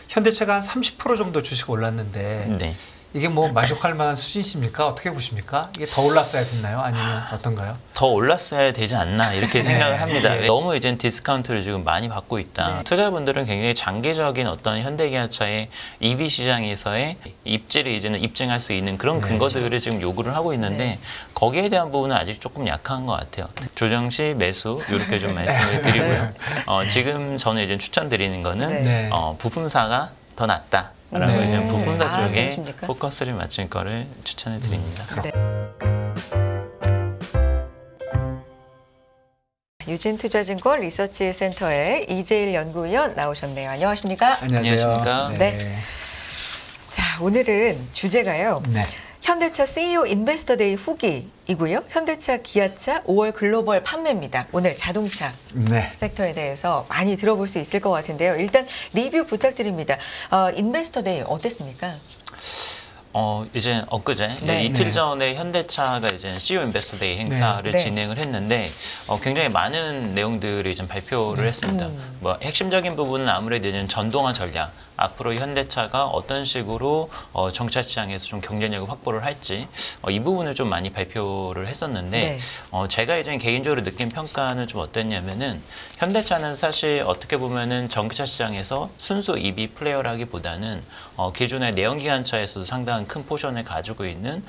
현대차가 한 30% 정도 주식 올랐는데 네. 이게 뭐 만족할 만한 수준이십니까? 어떻게 보십니까? 이게 더 올랐어야 됐나요? 아니면 어떤가요? 더 올랐어야 되지 않나 이렇게 생각을 합니다. 너무 이제 디스카운트를 지금 많이 받고 있다. 네. 투자분들은 굉장히 장기적인 어떤 현대기아차의 EV 시장에서의 입지를 이제는 입증할 수 있는 그런 근거들을 지금 요구를 하고 있는데 거기에 대한 부분은 아직 조금 약한 것 같아요. 조정 시 매수 이렇게 좀 말씀을 드리고요. 지금 저는 이제 추천드리는 거는 부품사가 더 낫다. 라고 이제 부품사 쪽에 그러십니까? 포커스를 맞춘 거를 추천해 드립니다. 유진투자증권 리서치센터의 이재일 연구위원 나오셨네요. 안녕하십니까? 안녕하십니까? 네. 자, 오늘은 주제가요. 현대차 CEO 인베스터데이 후기이고요. 현대차, 기아차 5월 글로벌 판매입니다. 오늘 자동차 섹터에 대해서 많이 들어볼 수 있을 것 같은데요. 일단 리뷰 부탁드립니다. 인베스터데이 어땠습니까? 이제 엊그제 이틀 전에 현대차가 이제 CEO 인베스터데이 행사를 진행을 했는데 굉장히 많은 내용들이 좀 발표를 했습니다. 뭐 핵심적인 부분은 아무래도 이제 전동화 전략. 앞으로 현대차가 어떤 식으로 정차 시장에서 좀 경쟁력을 확보를 할지 이 부분을 좀 많이 발표를 했었는데 제가 이제 개인적으로 느낀 평가는 좀 어땠냐면은 현대차는 사실 어떻게 보면은 전기차 시장에서 순수 EV 플레이어라기보다는 기존의 내연기관차에서도 상당한 큰 포션을 가지고 있는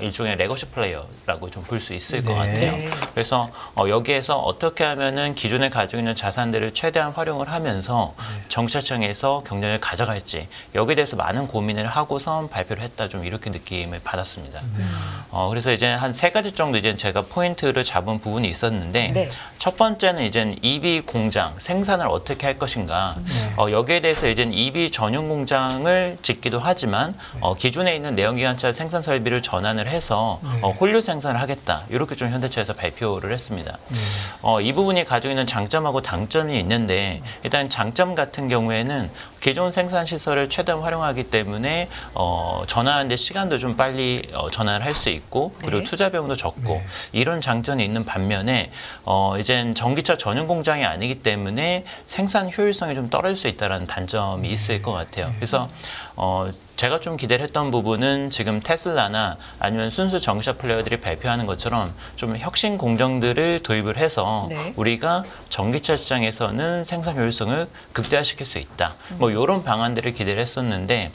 일종의 레거시 플레이어라고 좀 볼 수 있을 것 같아요. 그래서 여기에서 어떻게 하면은 기존에 가지고 있는 자산들을 최대한 활용을 하면서 전기차 시장에서 경쟁을 가져갈지 여기에 대해서 많은 고민을 하고선 발표를 했다 좀 이렇게 느낌을 받았습니다. 그래서 이제 한 3가지 정도 이제 제가 포인트를 잡은 부분이 있었는데 첫 번째는 이제 EV 공장 생산을 어떻게 할 것인가 여기에 대해서 이제 EV 전용 공장을 짓기도 하지만 기존에 있는 내연기관차 생산 설비를 전환을 해서 홀류 생산을 하겠다 이렇게 좀 현대차에서 발표를 했습니다. 이 부분이 가지고 있는 장점하고 단점이 있는데 일단 장점 같은 경우에는 기존 생산 시설을 최대한 활용하기 때문에 전환하는데 시간도 좀 빨리 전환을 할 수 있고 그리고 투자 비용도 적고 이런 장점이 있는 반면에 이젠 전기차 전용 공장이 아니기 때문에 생산 효율성이 좀 떨어질 수 있다는 단점이 있을 것 같아요. 그래서 제가 좀 기대를 했던 부분은 지금 테슬라나 아니면 순수 전기차 플레이어들이 발표하는 것처럼 좀 혁신 공정들을 도입을 해서 우리가 전기차 시장에서는 생산 효율성을 극대화시킬 수 있다. 뭐 이런 방안들을 기대를 했었는데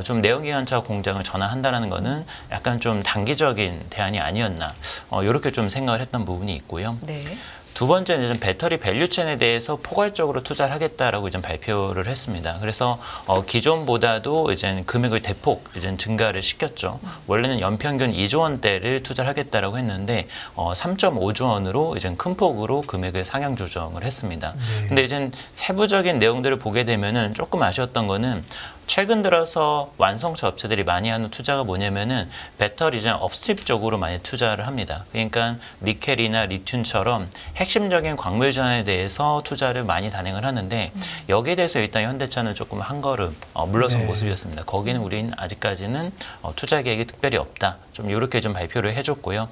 좀 내연기관차 공장을 전환한다는 거는 약간 좀 단기적인 대안이 아니었나 이렇게 좀 생각을 했던 부분이 있고요. 두 번째는 좀 배터리 밸류체인에 대해서 포괄적으로 투자를 하겠다라고 이제 발표를 했습니다. 그래서 기존보다도 이제 금액을 대폭 이제 증가를 시켰죠. 원래는 연평균 2조 원대를 투자를 하겠다라고 했는데 3.5조 원으로 이제 큰 폭으로 금액을 상향 조정을 했습니다. 근데 이제 세부적인 내용들을 보게 되면은 조금 아쉬웠던 거는 최근 들어서 완성차 업체들이 많이 하는 투자가 뭐냐면은 배터리 이제 업스트림 쪽으로 많이 투자를 합니다. 그러니까 니켈이나 리튬처럼 핵심적인 광물 전환에 대해서 투자를 많이 단행을 하는데 여기에 대해서 일단 현대차는 조금 한 걸음 물러선 모습이었습니다. 거기는 우리는 아직까지는 투자 계획이 특별히 없다. 좀 이렇게 좀 발표를 해줬고요.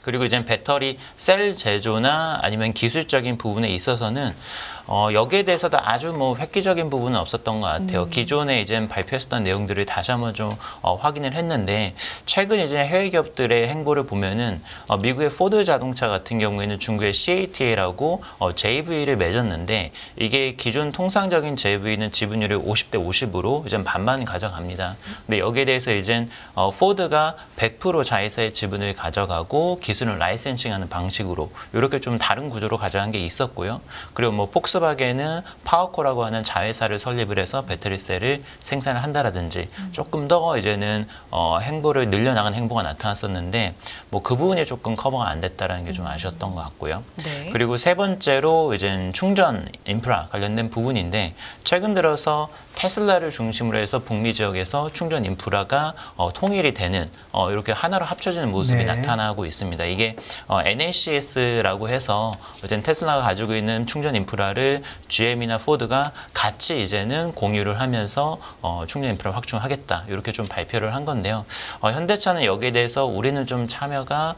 그리고 이제 배터리 셀 제조나 아니면 기술적인 부분에 있어서는 여기에 대해서도 아주 뭐 획기적인 부분은 없었던 것 같아요. 기존에 이제 발표했던 내용들을 다시 한번 좀 확인을 했는데 최근 이제 해외 기업들의 행보를 보면은 미국의 포드 자동차 같은 경우에는 중국의 CATL하고 JV를 맺었는데 이게 기존 통상적인 JV는 지분율이 50대 50으로 이제 반반 가져갑니다. 근데 여기에 대해서 이제 포드가 100% 자회사의 지분을 가져가고 기술을 라이센싱하는 방식으로 이렇게 좀 다른 구조로 가져간 게 있었고요. 그리고 뭐 폭스바겐은 파워코라고 하는 자회사를 설립을 해서 배터리셀을 생산을 한다라든지 조금 더 이제는 행보를 늘려나가는 행보가 나타났었는데 뭐 그 부분이 조금 커버가 안 됐다라는 게 좀 아쉬웠던 것 같고요. 그리고 세 번째로 이제 충전 인프라 관련된 부분인데 최근 들어서 테슬라를 중심으로 해서 북미 지역에서 충전 인프라가 통일이 되는 이렇게 하나로 합쳐지는 모습이 나타나고 있습니다. 있습니다. 이게 NACS라고 해서 어쨌든 테슬라가 가지고 있는 충전 인프라를 GM이나 포드가 같이 이제는 공유를 하면서 충전 인프라를 확충하겠다. 이렇게 좀 발표를 한 건데요. 현대차는 여기에 대해서 우리는 좀 참여가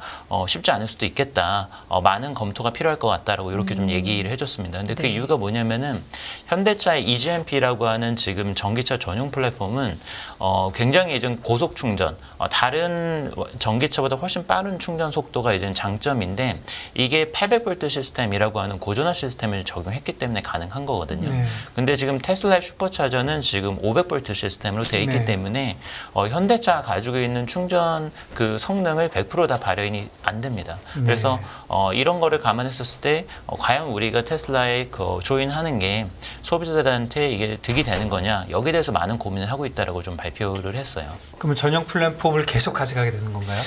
쉽지 않을 수도 있겠다. 많은 검토가 필요할 것 같다라고 이렇게 좀 얘기를 해줬습니다. 근데 그 이유가 뭐냐면은 현대차의 EGMP라고 하는 지금 전기차 전용 플랫폼은 굉장히 이제 고속 충전, 다른 전기차보다 훨씬 빠른 충전 속도가 이제 장점인데 이게 800V 시스템이라고 하는 고전화 시스템을 적용했기 때문에 가능한 거거든요. 근데 지금 테슬라의 슈퍼차저는 지금 500V 시스템으로 되어 있기 때문에 현대차가 가지고 있는 충전 그 성능을 100% 다 발현이 안 됩니다. 그래서 이런 거를 감안했었을 때 과연 우리가 테슬라에 조인하는 게 소비자들한테 이게 득이 되는 거냐 여기에 대해서 많은 고민을 하고 있다라고 좀 발표를 했어요. 그러면 전용 플랫폼을 계속 가져가게 되는 건가요?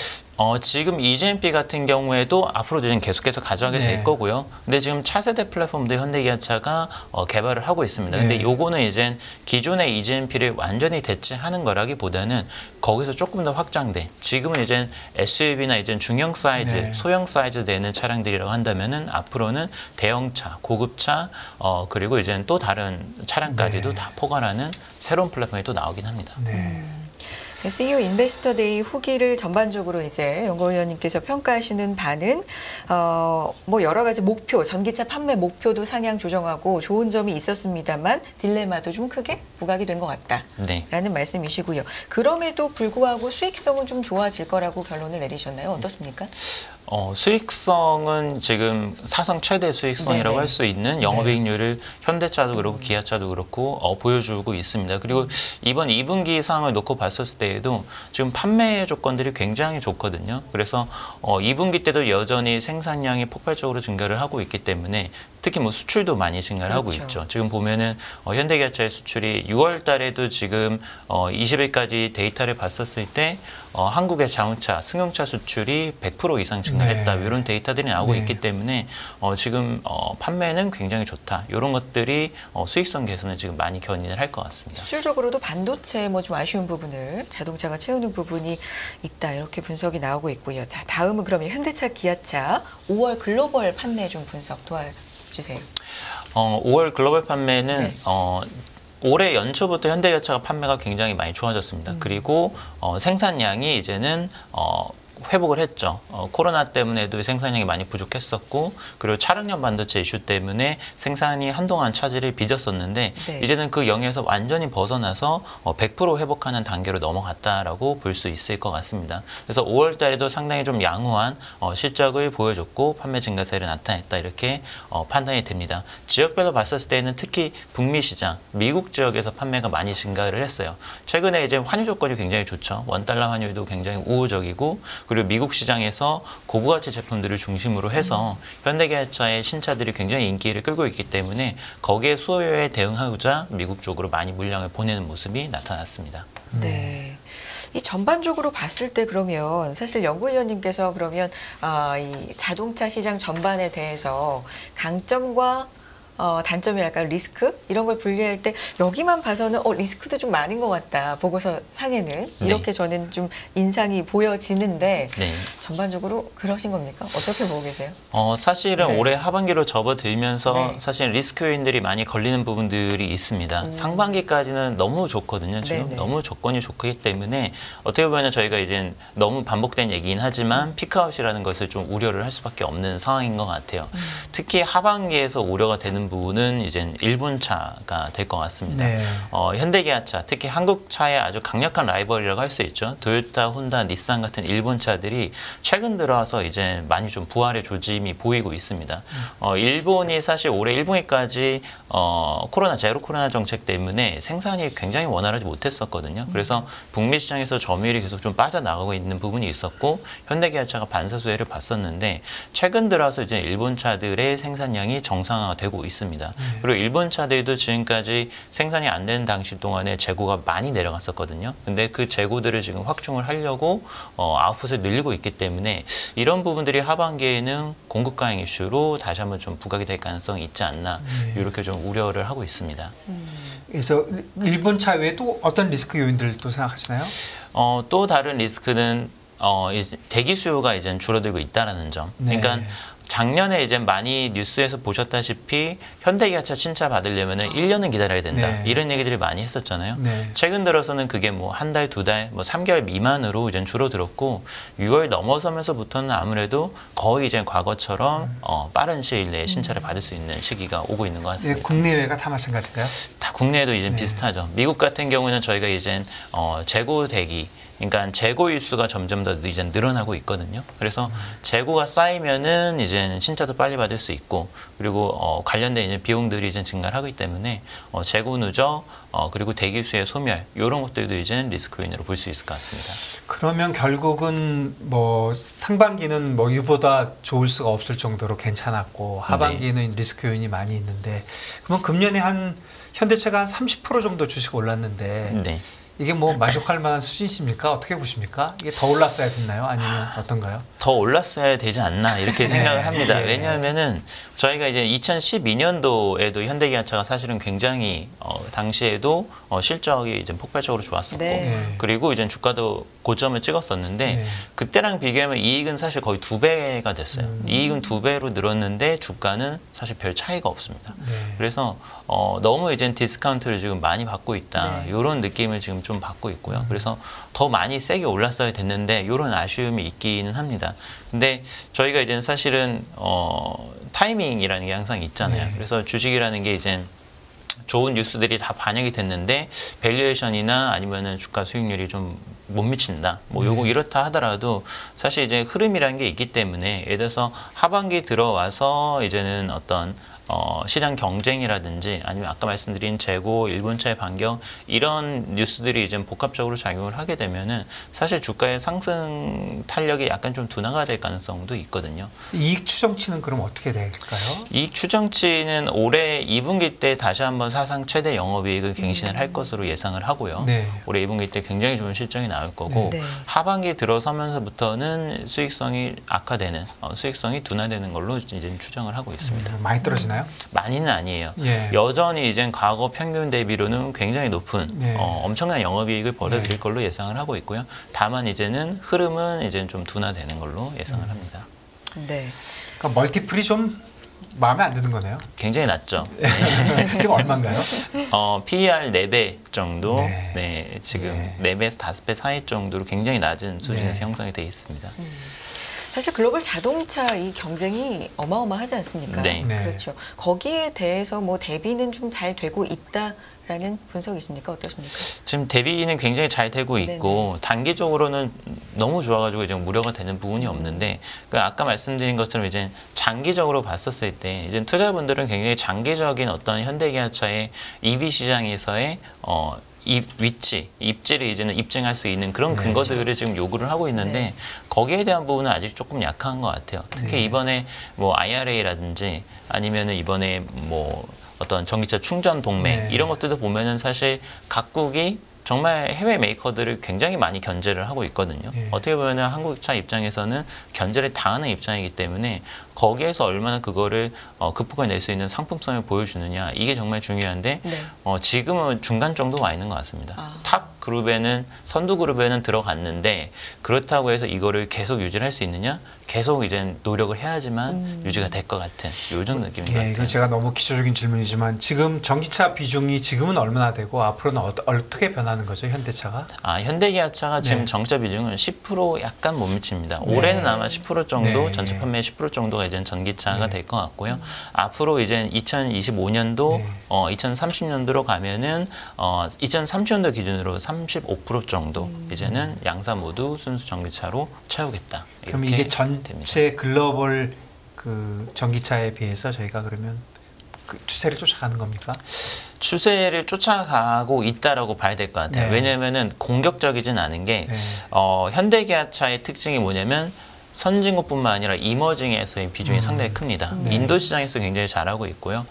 지금 EGMP 같은 경우에도 앞으로도 계속해서 가져가게 될 거고요. 근데 지금 차세대 플랫폼도 현대기아차가 개발을 하고 있습니다. 근데 요거는 이제 기존의 EGMP를 완전히 대체하는 거라기보다는 거기서 조금 더 확장돼. 지금은 이제 SUV나 이제 중형 사이즈, 소형 사이즈 되는 차량들이라고 한다면은 앞으로는 대형차, 고급차, 그리고 이제 또 다른 차량까지도 다 포괄하는 새로운 플랫폼이 또 나오긴 합니다. CEO 인베스터 데이 후기를 전반적으로 이제 연구위원님께서 평가하시는 바는 뭐 여러 가지 목표, 전기차 판매 목표도 상향 조정하고 좋은 점이 있었습니다만 딜레마도 좀 크게 부각이 된 것 같다라는 말씀이시고요. 그럼에도 불구하고 수익성은 좀 좋아질 거라고 결론을 내리셨나요? 어떻습니까? 수익성은 지금 사상 최대 수익성이라고 할 수 있는 영업이익률을 현대차도 그렇고 기아차도 그렇고 보여주고 있습니다. 그리고 이번 2분기 상황을 놓고 봤을 때에도 지금 판매 조건들이 굉장히 좋거든요. 그래서 2분기 때도 여전히 생산량이 폭발적으로 증가를 하고 있기 때문에 특히 뭐 수출도 많이 증가를 하고 있죠. 지금 보면은 현대기아차의 수출이 6월 달에도 지금 20일까지 데이터를 봤었을 때 한국의 자동차, 승용차 수출이 100% 이상 증가했다. 이런 데이터들이 나오고 있기 때문에 지금 판매는 굉장히 좋다. 이런 것들이 수익성 개선을 지금 많이 견인을 할 것 같습니다. 수출적으로도 반도체 뭐 좀 아쉬운 부분을 자동차가 채우는 부분이 있다. 이렇게 분석이 나오고 있고요. 자, 다음은 그러면 현대차, 기아차 5월 글로벌 판매 좀 분석 도와주세요. 5월 글로벌 판매는 올해 연초부터 현대기아차가 판매가 굉장히 많이 좋아졌습니다. 그리고 생산량이 이제는 회복을 했죠. 코로나 때문에도 생산량이 많이 부족했었고 그리고 차량용 반도체 이슈 때문에 생산이 한동안 차질을 빚었었는데 이제는 그 영역에서 완전히 벗어나서 100% 회복하는 단계로 넘어갔다라고 볼 수 있을 것 같습니다. 그래서 5월 달에도 상당히 좀 양호한 실적을 보여줬고 판매 증가세를 나타냈다 이렇게 판단이 됩니다. 지역별로 봤을 때는 특히 북미 시장, 미국 지역에서 판매가 많이 증가를 했어요. 최근에 이제 환율 조건이 굉장히 좋죠. 원달러 환율도 굉장히 우호적이고 그리고 미국 시장에서 고부가치 제품들을 중심으로 해서 현대기아차의 신차들이 굉장히 인기를 끌고 있기 때문에 거기에 수요에 대응하고자 미국 쪽으로 많이 물량을 보내는 모습이 나타났습니다. 네. 이 전반적으로 봤을 때 그러면 사실 연구위원님께서 그러면 이 자동차 시장 전반에 대해서 강점과 단점이랄까요? 리스크? 이런 걸 분리할 때 여기만 봐서는 리스크도 좀 많은 것 같다. 보고서 상에는. 이렇게 저는 좀 인상이 보여지는데 전반적으로 그러신 겁니까? 어떻게 보고 계세요? 사실은 올해 하반기로 접어들면서 사실 리스크 요인들이 많이 걸리는 부분들이 있습니다. 상반기까지는 너무 좋거든요. 지금 너무 조건이 좋기 때문에 어떻게 보면 저희가 이제 너무 반복된 얘기긴 하지만 피크아웃이라는 것을 좀 우려를 할 수밖에 없는 상황인 것 같아요. 특히 하반기에서 우려가 되는 부분은 이제 일본차가 될 것 같습니다. 현대기아차, 특히 한국차의 아주 강력한 라이벌이라고 할 수 있죠. 토요타, 혼다, 닛산 같은 일본차들이 최근 들어와서 이제 많이 좀 부활의 조짐이 보이고 있습니다. 일본이 사실 올해 1분기까지 제로 코로나 정책 때문에 생산이 굉장히 원활하지 못했었거든요. 그래서 북미 시장에서 점유율이 계속 좀 빠져나가고 있는 부분이 있었고 현대기아차가 반사수혜를 봤었는데 최근 들어서 이제 일본 차들의 생산량이 정상화되고 있습니다. 그리고 일본 차들도 지금까지 생산이 안 되는 당시 동안에 재고가 많이 내려갔었거든요. 근데 그 재고들을 지금 확충을 하려고 아웃풋을 늘리고 있기 때문에 이런 부분들이 하반기에는 공급 가행 이슈로 다시 한번 좀 부각이 될 가능성이 있지 않나 이렇게 좀 우려를 하고 있습니다. 그래서 일본 차 외에 또 어떤 리스크 요인들을 또 생각하시나요? 또 다른 리스크는 이제 대기 수요가 이제 줄어들고 있다라는 점. 그러니까 작년에 이제 많이 뉴스에서 보셨다시피 현대기아차 신차 받으려면은 1년은 기다려야 된다. 이런 얘기들이 많이 했었잖아요. 최근 들어서는 그게 뭐 한 달, 두 달, 뭐 3개월 미만으로 이제 줄어들었고 6월 넘어서면서부터는 아무래도 거의 이제 과거처럼 빠른 시일 내에 신차를 받을 수 있는 시기가 오고 있는 것 같습니다. 국내외가 다 마찬가지인가요? 다 국내에도 이제 비슷하죠. 미국 같은 경우는 저희가 이제 재고 대기 그러니까 재고 일수가 점점 더 이제 늘어나고 있거든요. 그래서 재고가 쌓이면은 이제 신차도 빨리 받을 수 있고 그리고 관련된 이제 비용들이 이제 증가를 하기 때문에 재고 누적 그리고 대기 수의 소멸 이런 것들도 이제 리스크 요인으로 볼 수 있을 것 같습니다. 그러면 결국은 뭐 상반기는 뭐 이보다 좋을 수가 없을 정도로 괜찮았고 하반기에는 리스크 요인이 많이 있는데 그러면 금년에 한 현대차가 한 30% 정도 주식 올랐는데. 이게 뭐 만족할 만한 수준이십니까? 어떻게 보십니까? 이게 더 올랐어야 됐나요? 아니면 어떤가요? 더 올랐어야 되지 않나 이렇게 생각을 합니다. 왜냐하면은 저희가 이제 2012년도에도 현대기아차가 사실은 굉장히 당시에도 실적이 이제 폭발적으로 좋았었고 그리고 이제 주가도 고점을 찍었었는데 그때랑 비교하면 이익은 사실 거의 2배가 됐어요. 이익은 2배로 늘었는데 주가는 사실 별 차이가 없습니다. 그래서 너무 이제 디스카운트를 지금 많이 받고 있다. 이런 느낌을 지금 좀 받고 있고요. 그래서 더 많이 세게 올랐어야 됐는데 이런 아쉬움이 있기는 합니다. 근데 저희가 이제 사실은 타이밍이라는 게 항상 있잖아요. 그래서 주식이라는 게 이제 좋은 뉴스들이 다 반영이 됐는데 밸류에이션이나 아니면은 주가 수익률이 좀 못 미친다. 뭐 요거 이렇다 하더라도 사실 이제 흐름이라는 게 있기 때문에 예를 들어서 하반기 들어와서 이제는 어떤 시장 경쟁이라든지 아니면 아까 말씀드린 재고, 일본차의 반경 이런 뉴스들이 이제 복합적으로 작용을 하게 되면은 사실 주가의 상승 탄력이 약간 좀 둔화가 될 가능성도 있거든요. 이익 추정치는 그럼 어떻게 될까요? 이익 추정치는 올해 2분기 때 다시 한번 사상 최대 영업이익을 갱신을 할 것으로 예상을 하고요. 올해 2분기 때 굉장히 좋은 실적이 나올 거고 하반기 들어서면서부터는 수익성이 악화되는, 수익성이 둔화되는 걸로 이제 추정을 하고 있습니다. 많이 떨어지나요? 많이는 아니에요. 여전히 이제 과거 평균 대비로는 굉장히 높은 엄청난 영업이익을 벌어들일 걸로 예상을 하고 있고요. 다만 이제는 흐름은 이제 좀 둔화되는 걸로 예상을 합니다. 그러니까 멀티플이 좀 마음에 안 드는 거네요. 굉장히 낮죠. 지금 얼마인가요? PER 4배 정도, 지금 4배에서 5배 사이 정도로 굉장히 낮은 수준에서 형성이 되어 있습니다. 사실 글로벌 자동차 이 경쟁이 어마어마하지 않습니까? 그렇죠. 거기에 대해서 뭐 대비는 좀 잘 되고 있다라는 분석이 있습니까? 어떠십니까? 지금 대비는 굉장히 잘 되고 있고 단기적으로는 너무 좋아가지고 이제 우려가 되는 부분이 없는데 아까 말씀드린 것처럼 이제 장기적으로 봤었을 때 이제 투자분들은 굉장히 장기적인 어떤 현대기아차의 EV 시장에서의 위치, 입지를 이제는 입증할 수 있는 그런 근거들을 지금 요구를 하고 있는데 거기에 대한 부분은 아직 조금 약한 것 같아요. 특히 이번에 뭐 IRA라든지 아니면은 이번에 뭐 어떤 전기차 충전 동맹 이런 것들도 보면은 사실 각국이 정말 해외 메이커들을 굉장히 많이 견제를 하고 있거든요. 어떻게 보면 한국차 입장에서는 견제를 당하는 입장이기 때문에 거기에서 얼마나 그거를 극복해낼 수 있는 상품성을 보여주느냐 이게 정말 중요한데 지금은 중간 정도 와 있는 것 같습니다. 탑 그룹에는 선두 그룹에는 들어갔는데 그렇다고 해서 이거를 계속 유지를 할 수 있느냐? 계속 이제 노력을 해야지만 유지가 될 것 같은 요정 느낌인 것 같아요. 이건 제가 너무 기초적인 질문이지만 지금 전기차 비중이 지금은 얼마나 되고 앞으로는 어떻게 변하는 거죠, 현대차가? 현대기아차가 지금 전기차 비중은 10% 약간 못 미칩니다. 올해는 아마 10% 정도, 전체 판매 10% 정도가 이제 전기차가 될 것 같고요. 앞으로 이제 2025년도, 2030년도로 가면은 2030년도 기준으로 35% 정도 이제는 양사 모두 순수 전기차로 채우겠다. 그럼 이게 전체 됩니다. 글로벌 그 전기차에 비해서 저희가 그러면 그 추세를 쫓아가는 겁니까? 추세를 쫓아가고 있다라고 봐야 될 것 같아요. 왜냐하면은 공격적이진 않은 게 현대기아차의 특징이 뭐냐면 선진국뿐만 아니라 이머징에서의 비중이 상당히 큽니다. 인도 시장에서 굉장히 잘하고 있고요.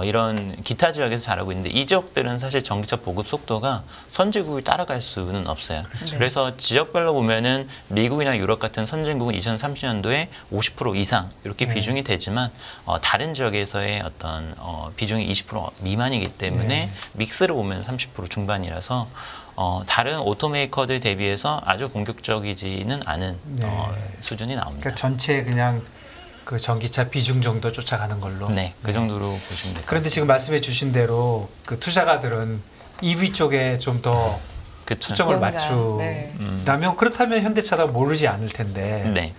이런 기타 지역에서 잘하고 있는데 이 지역들은 사실 전기차 보급 속도가 선진국을 따라갈 수는 없어요. 그래서 지역별로 보면은 미국이나 유럽 같은 선진국은 2030년도에 50% 이상 이렇게 비중이 되지만 다른 지역에서의 어떤 비중이 20% 미만이기 때문에 믹스를 보면 30% 중반이라서 다른 오토메이커들 대비해서 아주 공격적이지는 않은 수준이 나옵니다. 그러니까 전체 그냥 그 전기차 비중 정도 쫓아가는 걸로. 네, 그 정도로 보시면 될 것 같습니다. 그런데 지금 말씀해 주신 대로 그 투자가들은 EV 쪽에 좀 더 초점을 맞추다면 그렇다면 현대차도 모르지 않을 텐데. 네.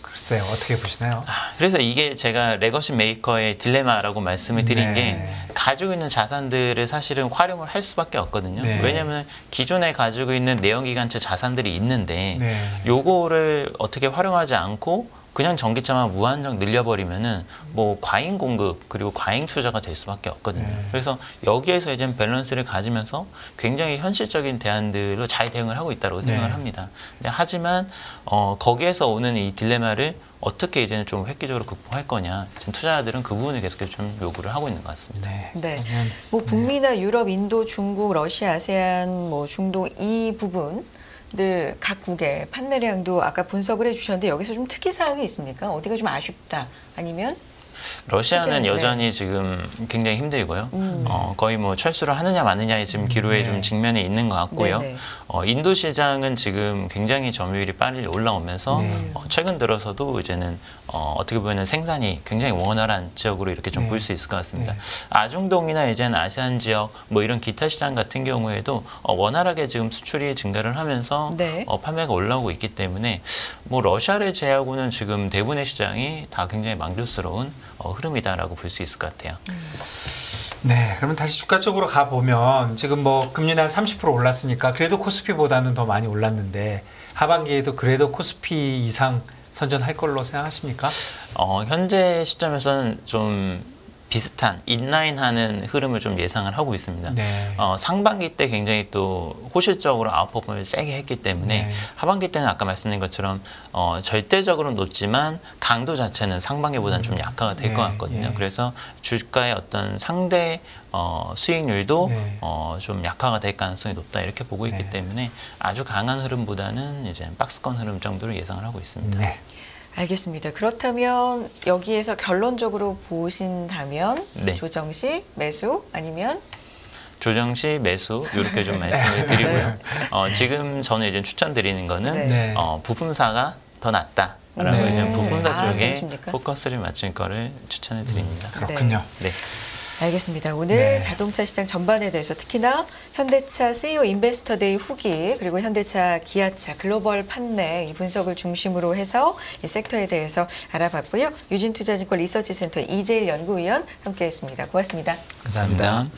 글쎄요, 어떻게 보시나요? 그래서 이게 제가 레거시 메이커의 딜레마라고 말씀을 드린 게 가지고 있는 자산들을 사실은 활용을 할 수밖에 없거든요. 왜냐하면 기존에 가지고 있는 내연기관차 자산들이 있는데 요거를 어떻게 활용하지 않고 그냥 전기차만 무한정 늘려버리면은 뭐 과잉 공급 그리고 과잉 투자가 될 수밖에 없거든요. 그래서 여기에서 이제 밸런스를 가지면서 굉장히 현실적인 대안들로 잘 대응을 하고 있다고 생각을 합니다. 하지만 거기에서 오는 이 딜레마를 어떻게 이제는 좀 획기적으로 극복할 거냐. 지금 투자자들은 그 부분을 계속 좀 요구를 하고 있는 것 같습니다. 네. 뭐 북미나 유럽, 인도, 중국, 러시아, 아세안, 뭐 중동 이 부분. 늘 각국의 판매량도 아까 분석을 해주셨는데 여기서 좀 특이사항이 있습니까? 어디가 좀 아쉽다 아니면? 러시아는 여전히 지금 굉장히 힘들고요. 거의 뭐 철수를 하느냐 마느냐의 지금 기로에 좀 직면해 있는 것 같고요. 인도 시장은 지금 굉장히 점유율이 빨리 올라오면서 최근 들어서도 이제는 어떻게 보면 생산이 굉장히 원활한 지역으로 이렇게 좀 볼 수 있을 것 같습니다. 아중동이나 이제는 아시안 지역 뭐 이런 기타 시장 같은 경우에도 원활하게 지금 수출이 증가를 하면서 판매가 올라오고 있기 때문에 뭐 러시아를 제외하고는 지금 대부분의 시장이 다 굉장히 만족스러운 흐름이다라고 볼 수 있을 것 같아요. 네, 그러면 다시 주가 쪽으로 가보면 지금 뭐 금리는 한 30% 올랐으니까 그래도 코스피보다는 더 많이 올랐는데 하반기에도 그래도 코스피 이상 선전할 걸로 생각하십니까? 현재 시점에서는 좀 비슷한 인라인하는 흐름을 좀 예상을 하고 있습니다. 상반기 때 굉장히 또 호실적으로 아웃퍼폼을 세게 했기 때문에 하반기 때는 아까 말씀드린 것처럼 절대적으로는 높지만 강도 자체는 상반기보다는 좀 약화가 될 것 같거든요. 그래서 주가의 어떤 상대 수익률도 좀 약화가 될 가능성이 높다 이렇게 보고 있기 때문에 아주 강한 흐름보다는 이제 박스권 흐름 정도를 예상을 하고 있습니다. 알겠습니다. 그렇다면 여기에서 결론적으로 보신다면 조정 시 매수 아니면 조정 시 매수 이렇게 좀 말씀을 드리고요. 지금 저는 이제 추천드리는 거는 부품사가 더 낫다라고 이제 부품사 쪽에 포커스를 맞출 거를 추천을 드립니다. 그렇군요. 알겠습니다. 오늘 자동차 시장 전반에 대해서 특히나 현대차 CEO 인베스터 데이 후기 그리고 현대차, 기아차 글로벌 판매 이 분석을 중심으로 해서 이 섹터에 대해서 알아봤고요. 유진투자증권 리서치센터 이재일 연구위원 함께했습니다. 고맙습니다. 감사합니다.